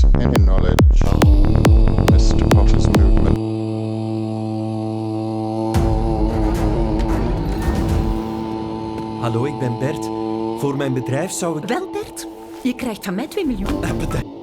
space, any knowledge. Mr. Potter's movement. Hallo, ik ben Bert. Voor mijn bedrijf zou ik... Wel, Bert, je krijgt van mij 2 miljoen. Bedankt.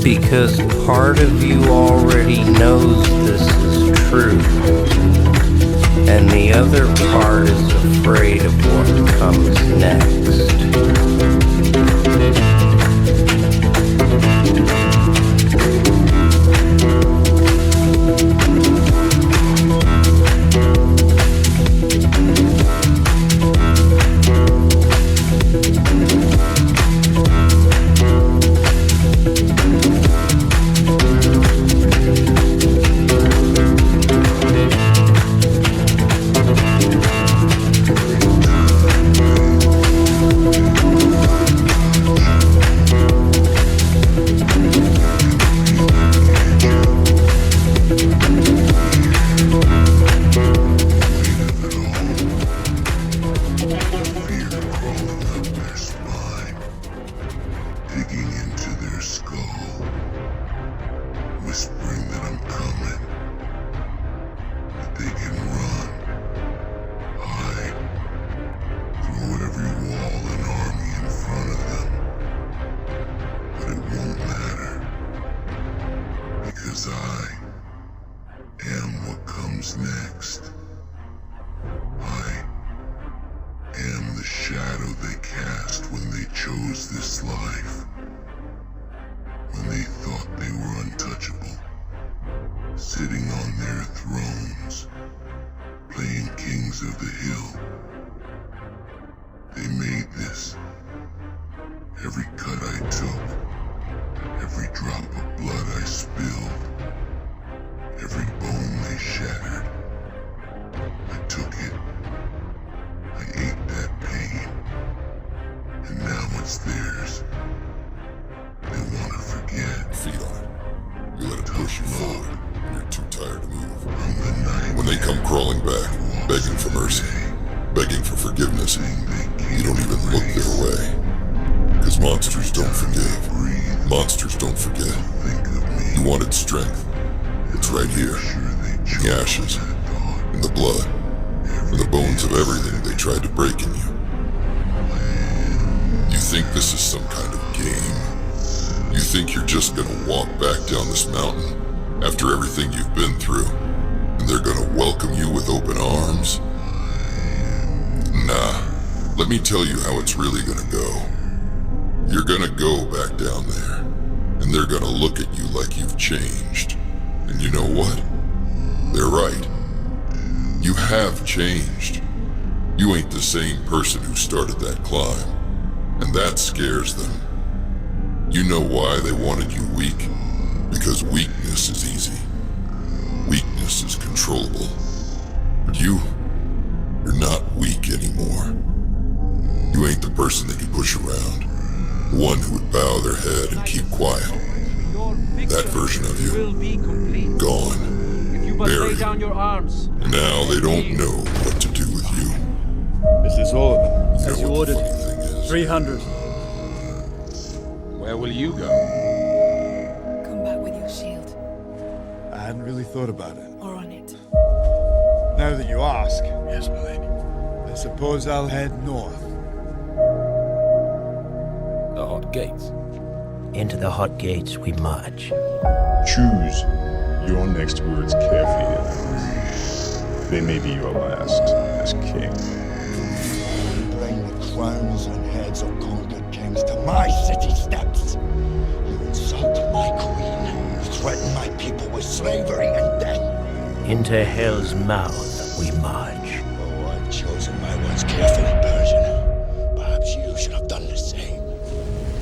Because part of you already knows this is true, and the other part is afraid of what comes next. Tell you how it's really gonna go. You're gonna go back down there, and they're gonna look at you like you've changed. And you know what? They're right. You have changed. You ain't the same person who started that climb, and that scares them. You know why they wanted you weak? Because weakness is easy. Weakness is controllable. But you're not weak anymore. You ain't the person they could push around. The one who would bow their head and keep quiet. That version of you, gone, buried. And now they don't know what to do with you. This is all of them. As you ordered. 300. Where will you go? Come back with your shield. I hadn't really thought about it. Or on it. Now that you ask. Yes, my lady. I suppose I'll head north. The Hot Gates. Into the hot gates we march. Choose your next words carefully. They may be your last as king. Bring the crowns and heads of conquered kings to my city steps. You insult my queen. You threaten my people with slavery and death. Into hell's mouth we march. Oh, I've chosen my words carefully, Persian. Perhaps you should have done the same.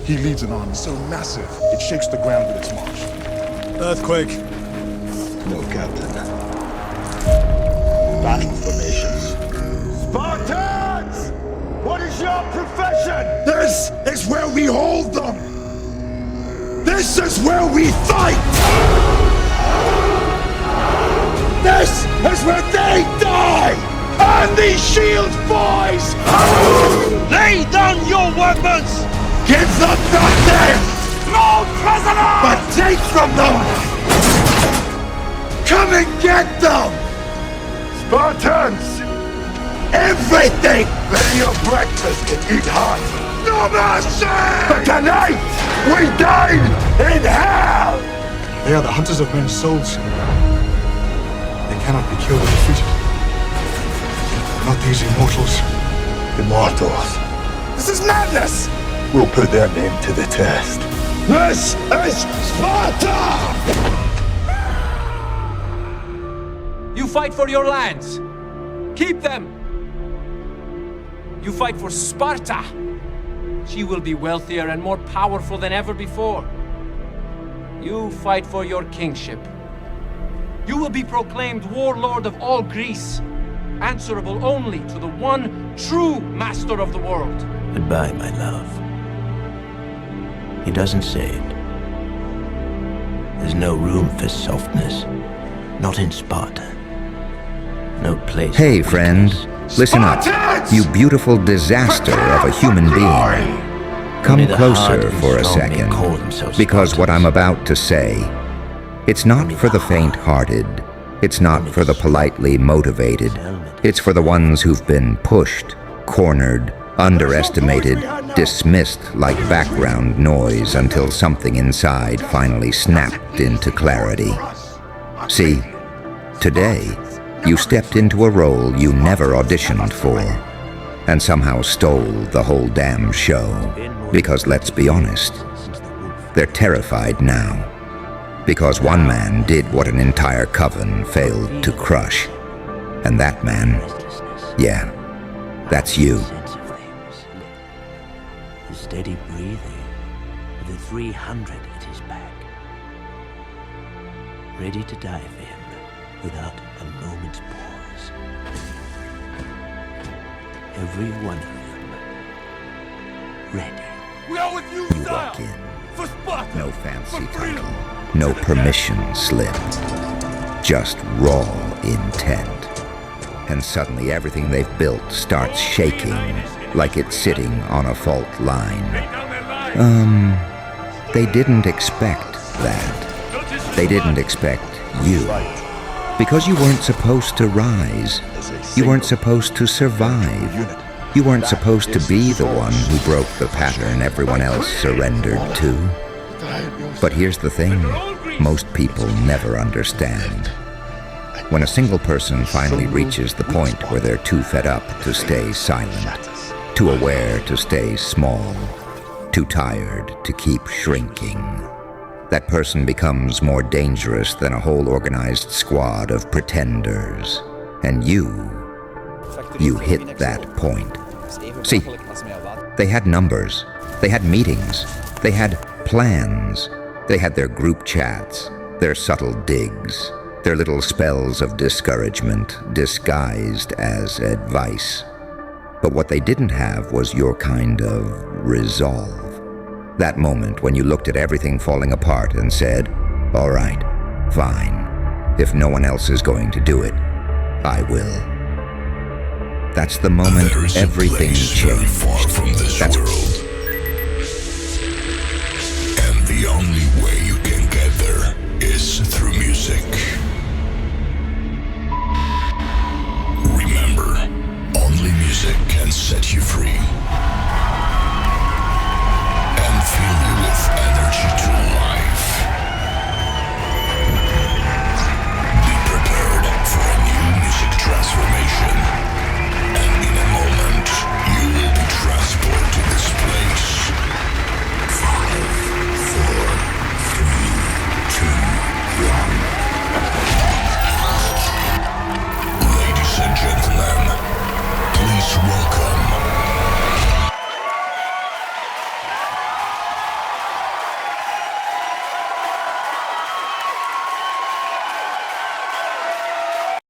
He leads an army so massive, it shakes the ground with its march. Earthquake. No, Captain. Battle formations. Spartans! What is your profession? This is where we hold them! This is where we fight! This is where they die! And these shields, boys! Lay down your weapons! Give them nothing! No prisoner! But take from them! Come and get them! Spartans! Everything! Let your breakfast and eat hot. No mercy! But tonight, we dine in hell! They are the hunters of men's souls. They cannot be killed or defeated. Not these immortals. Immortals. This is madness! We'll put their name to the test. This is Sparta! You fight for your lands. Keep them. You fight for Sparta. She will be wealthier and more powerful than ever before. You fight for your kingship. You will be proclaimed warlord of all Greece, answerable only to the one true master of the world. Goodbye, my love. He doesn't say it. There's no room for softness. Not in Sparta. No place. Hey, friend. Listen up. You beautiful disaster of a human being. Come closer for a second. Because what I'm about to say, it's not for the faint-hearted. It's not for the politely motivated. It's for the ones who've been pushed, cornered, underestimated, dismissed like background noise until something inside finally snapped into clarity. See, today, you stepped into a role you never auditioned for, and somehow stole the whole damn show. Because let's be honest, they're terrified now. Because one man did what an entire coven failed to crush. And that man, yeah, that's you. The steady breathing, with the 300 at his back. Ready to die for him, without a moment's pause. Every one of them, ready. We are with you, You walk in, for Sparta. no fancy title, no permission slip, just raw intent. And suddenly everything they've built starts shaking, like it's sitting on a fault line. They didn't expect that. They didn't expect you. Because you weren't supposed to rise. You weren't supposed to survive. You weren't supposed to be the one who broke the pattern everyone else surrendered to. But here's the thing, most people never understand. When a single person finally reaches the point where they're too fed up to stay silent, too aware to stay small, too tired to keep shrinking, that person becomes more dangerous than a whole organized squad of pretenders. And you hit that point. See, they had numbers, they had meetings, they had plans, they had their group chats, their subtle digs, their little spells of discouragement disguised as advice. But what they didn't have was your kind of resolve. That moment when you looked at everything falling apart and said, all right, fine. If no one else is going to do it, I will. That's the moment everything changed. Far from this world.